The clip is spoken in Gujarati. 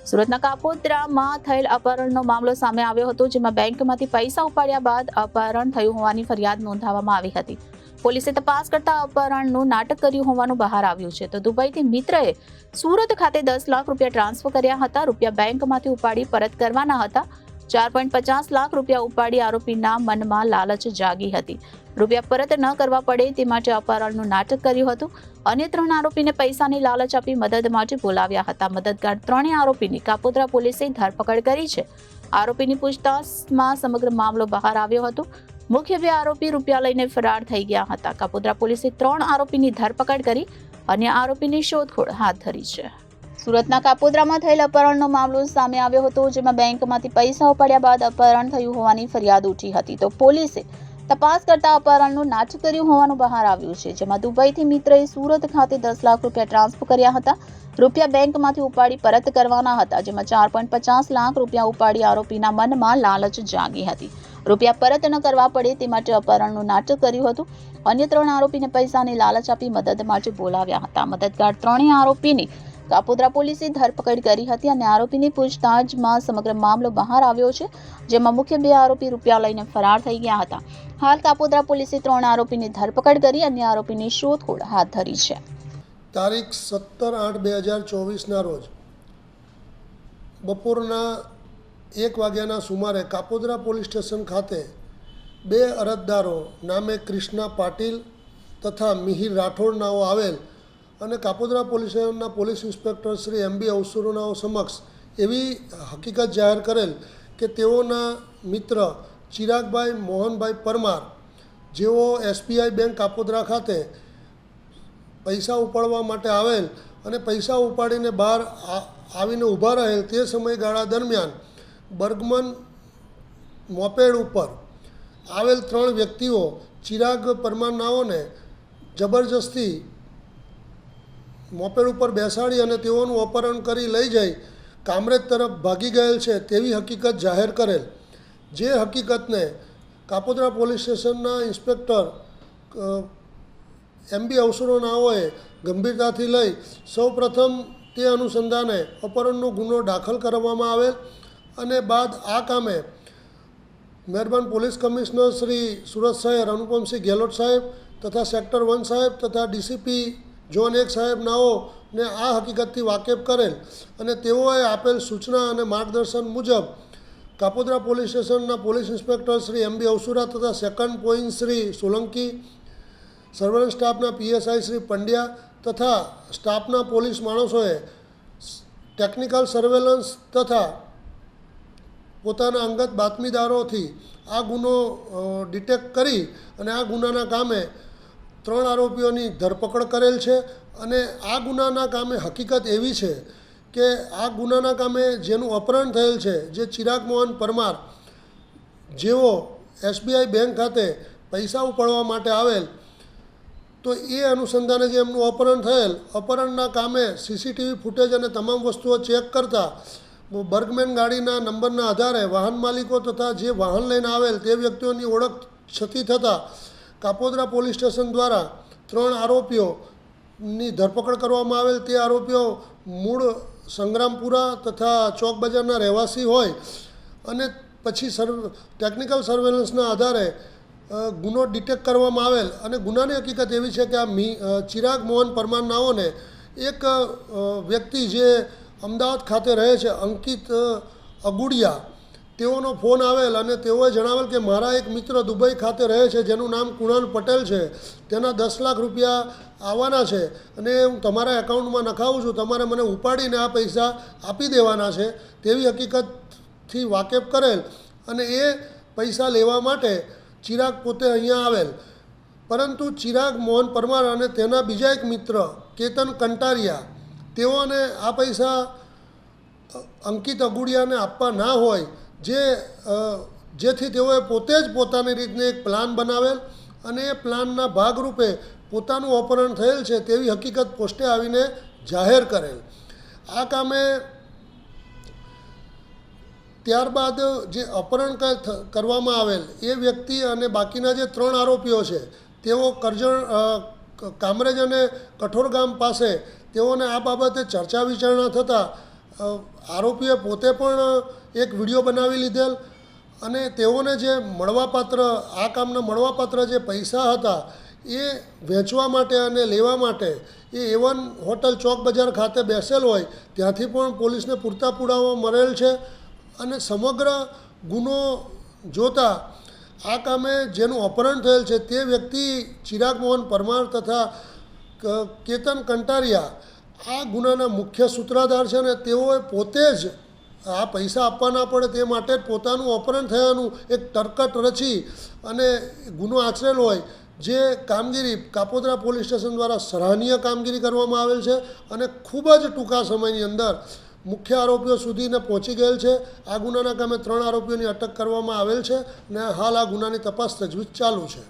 સુરતના કાપોદ્રામાં થયેલ અપહરણનો મામલો સામે આવ્યો હતો, જેમાં બેંકમાંથી પૈસા ઉપાડ્યા બાદ અપહરણ થયું હોવાની ફરિયાદ નોંધાવવામાં આવી હતી. પોલીસે તપાસ કરતા અપહરણનું નાટક કર્યું હોવાનું બહાર આવ્યું છે. તો દુબઈથી મિત્રએ સુરત ખાતે 10 લાખ રૂપિયા ટ્રાન્સફર કર્યા હતા. રૂપિયા બેંકમાંથી ઉપાડી પરત કરવાના હતા. 4.50 લાખ રૂપિયા ઉપાડી આરોપીના મનમાં લાલચ જાગી હતી. રૂપિયા પરત ન કરવા પડે તે માટે અપહરણનું નાટક કર્યું હતું. અન્ય 3 આરોપીને પૈસાની લાલચ આપી મદદ માટે બોલાવ્યા હતા. મદદગાર 3 આરોપીની કાપોદ્રા પોલીસે ધરપકડ કરી છે. આરોપીની પૂછતાછમાં સમગ્ર મામલો બહાર આવ્યો હતો. મુખ્ય 2 આરોપી રૂપિયા લઈને ફરાર થઈ ગયા હતા. કાપોદ્રા પોલીસે 3 આરોપીની ધરપકડ કરી અન્ય આરોપીની શોધખોળ હાથ ધરી છે. સુરતના કાપોદ્રામાં થયેલ અપહરણનો મામલો સામે આવ્યો હતો, જેમાં બેંકમાંથી પૈસા ઉપાડ્યા બાદ અપહરણ થયું હોવાની ફરિયાદ ઉઠી હતી. તો પોલીસે તપાસ કરતા અપહરણનું નાટક કર્યું હોવાનું બહાર આવ્યું છે, જેમાં દુબઈથી મિત્રએ સુરત ખાતે 10 લાખ રૂપિયા ટ્રાન્સફર કર્યા હતા. રૂપિયા બેંકમાંથી ઉપાડી પરત કરવાના હતા, જેમાં 4.50 લાખ રૂપિયા ઉપાડી આરોપીના મનમાં લાલચ જાગી હતી. રૂપિયા પરત ન કરવા પડે તે માટે અપહરણનું નાટક કર્યું હતું. અન્ય 3 આરોપીને પૈસાની લાલચ આપી મદદ માટે બોલાવ્યા હતા. મદદગાર 3 આરોપીની કાપોદ્રા પોલીસે ધરપકડ કરી હતી અને આરોપીની પૂછતાછમાં સમગ્ર મામલો બહાર આવ્યો છે, જેમાં મુખ્ય 2 આરોપી રૂપિયા લઈને ફરાર થઈ ગયા હતા. હાલ કાપોદ્રા પોલીસે 3 આરોપીની ધરપકડ કરી અન્ય આરોપીની શોધખોળ હાથ ધરી છે. તારીખ 17/8/2024ના રોજ બપોરના 1 વાગ્યાના સુમારે કાપોદ્રા પોલીસ સ્ટેશન ખાતે 2 અરજદારો નામે કૃષ્ણા પાટીલ તથા મિહિર રાઠોડ નાઓ આવેલ અને કાપોદ્રા પોલીસ સ્ટેશનના પોલીસ ઇન્સ્પેક્ટર શ્રી MB અવસુરોનાઓ સમક્ષ એવી હકીકત જાહેર કરેલ કે તેઓના મિત્ર ચિરાગભાઈ મોહનભાઈ પરમાર, જેઓ SBI બેંક કાપોદ્રા ખાતે પૈસા ઉપાડવા માટે આવેલ અને પૈસા ઉપાડીને બહાર આવીને ઊભા રહેલ તે સમયગાળા દરમિયાન બર્ગમન મોપેડ ઉપર આવેલ 3 વ્યક્તિઓ ચિરાગ પરમાર નાઓને જબરજસ્તી મોપેડ ઉપર બેસાડી અને તેઓનું અપહરણ કરી લઈ જઈ કામરેજ તરફ ભાગી ગયેલ છે તેવી હકીકત જાહેર કરેલ. જે હકીકતને કાપોદ્રા પોલીસ સ્ટેશનના ઇન્સ્પેક્ટર MB અવસરોનાઓએ ગંભીરતાથી લઈ સૌપ્રથમ તે અનુસંધાને અપહરણનો ગુનો દાખલ કરવામાં આવેલ અને બાદ આ કામે મહેરબાન પોલીસ કમિશનર શ્રી સુરત શહેર અનુપમસિંહ ગેહલોત સાહેબ તથા સેક્ટર 1 સાહેબ તથા DCP ઝોન 1 સાહેબ નાઓને આ હકીકતથી વાકેફ કરેલ અને તેઓએ આપેલ સૂચના અને માર્ગદર્શન મુજબ કાપોદ્રા પોલીસ સ્ટેશનના પોલીસ ઇન્સ્પેક્ટર શ્રી MB અવસુરા તથા second point Shri Solanki, surveillance સ્ટાફના PSI શ્રી પંડ્યા તથા સ્ટાફના પોલીસ માણસોએ ટેકનિકલ સર્વેલન્સ તથા પોતાના અંગત બાતમીદારોથી આ ગુનો ડિટેક્ટ કરી અને આ ગુનાના કામે 3 આરોપીઓની ધરપકડ કરેલ છે. અને આ ગુનાના કામે હકીકત એવી છે કે આ ગુનાના કામે જેનું અપહરણ થયેલ છે, જે ચિરાગ મોહન પરમાર, જેઓ SBI બેંક ખાતે પૈસા ઉપાડવા માટે આવેલ, તો એ અનુસંધાને જે એમનું અપહરણ થયેલ, અપહરણના કામે CCTV ફૂટેજ અને તમામ વસ્તુઓ ચેક કરતાં બર્ગમેન ગાડીના નંબરના આધારે વાહન માલિકો તથા જે વાહન લઈને આવેલ તે વ્યક્તિઓની ઓળખ છતી થતાં કાપોદ્રા પોલીસ સ્ટેશન દ્વારા 3 આરોપીઓની ધરપકડ કરવામાં આવેલ. તે આરોપીઓ મૂળ સંગ્રામપુરા તથા ચોક બજારના રહેવાસી હોય અને પછી ટેકનિકલ સર્વેલન્સના આધારે ગુનો ડિટેક્ટ કરવામાં આવેલ અને ગુનાની હકીકત એવી છે કે આ ચિરાગ મોહન પરમાર નાઓને એક વ્યક્તિ જે અમદાવાદ ખાતે રહે છે, અંકિત અગુડિયા, તેઓનો ફોન આવેલ અને તેઓએ જણાવેલ કે મારા એક મિત્ર દુબઈ ખાતે રહે છે જેનું નામ કુણાલ પટેલ છે, તેના 10 લાખ રૂપિયા આવવાના છે અને હું તમારા એકાઉન્ટમાં નખાવું છું, તમારે મને ઉપાડીને આ પૈસા આપી દેવાના છે તેવી હકીકતથી વાકેફ કરેલ અને એ પૈસા લેવા માટે ચિરાગ પોતે અહીંયા આવેલ. પરંતુ ચિરાગ મોહન પરમાર અને તેના બીજા એક મિત્ર કેતન કંટારિયા, તેઓને આ પૈસા અંકિત અગુડિયાને આપવા ના હોય, જેથી તેઓએ પોતે જ પોતાની રીતને એક પ્લાન બનાવેલ અને એ પ્લાનના ભાગરૂપે પોતાનું અપહરણ થયેલ છે તેવી હકીકત પોસ્ટે આવીને જાહેર કરેલ. આ કામે ત્યારબાદ જે અપહરણ કરવામાં આવેલ એ વ્યક્તિ અને બાકીના જે 3 આરોપીઓ છે તેઓ કરજણ કામરેજ અને કઠોર ગામ પાસે તેઓને આ બાબતે ચર્ચા વિચારણા થતાં આરોપીએ પોતે પણ એક વિડીયો બનાવી લીધેલ અને તેઓને જે મળવાપાત્ર આ કામના મળવાપાત્ર જે પૈસા હતા એ વેચવા માટે અને લેવા માટે એ એવન હોટલ ચોક બજાર ખાતે બેસેલ હોય ત્યાંથી પણ પોલીસને પૂરતા પુરાવા મળેલ છે. અને સમગ્ર ગુનો જોતા આ કામે જેનું અપહરણ થયેલ છે તે વ્યક્તિ ચિરાગ મોહન પરમાર તથા કેતન કંટારિયા આ ગુનાના મુખ્ય સૂત્રધાર છે અને તેઓએ પોતે જ આ પૈસા આપવા ના પડે તે માટે જ પોતાનું અપહરણ થયાનું એક તરકટ રચી અને ગુનો આચરેલ હોય જે કામગીરી કાપોદ્રા પોલીસ સ્ટેશન દ્વારા સરાહનીય કામગીરી કરવામાં આવેલ છે અને ખૂબ જ ટૂંકા સમયની અંદર મુખ્ય આરોપીઓ સુધીને પહોંચી ગયેલ છે. આ ગુનાના કામે 3 આરોપીઓની અટક કરવામાં આવેલ છે અને હાલ આ ગુનાની તપાસ તજવીજ ચાલુ છે.